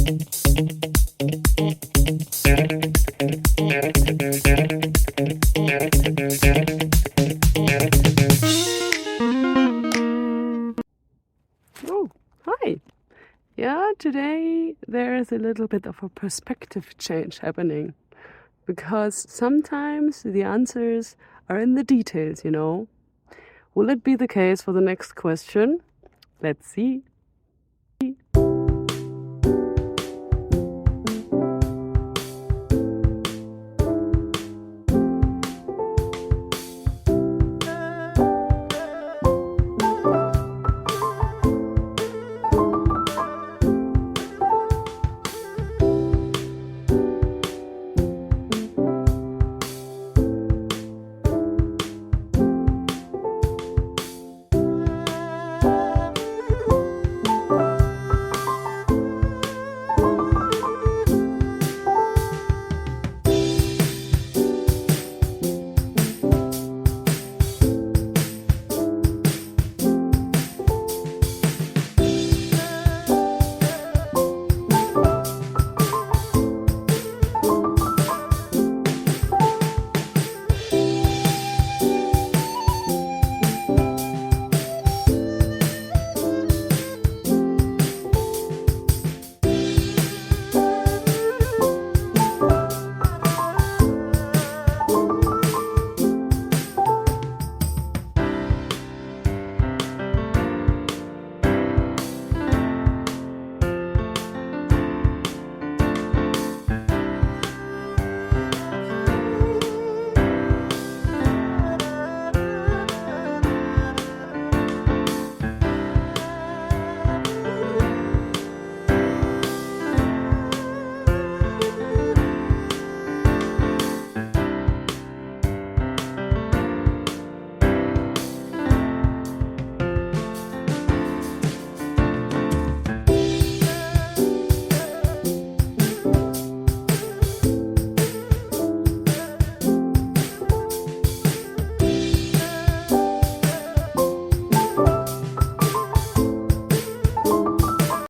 Oh, hi. Yeah, today there is a little bit of a perspective change happening, because sometimes the answers are in the details, you know. Will it be the case for the next question? Let's see.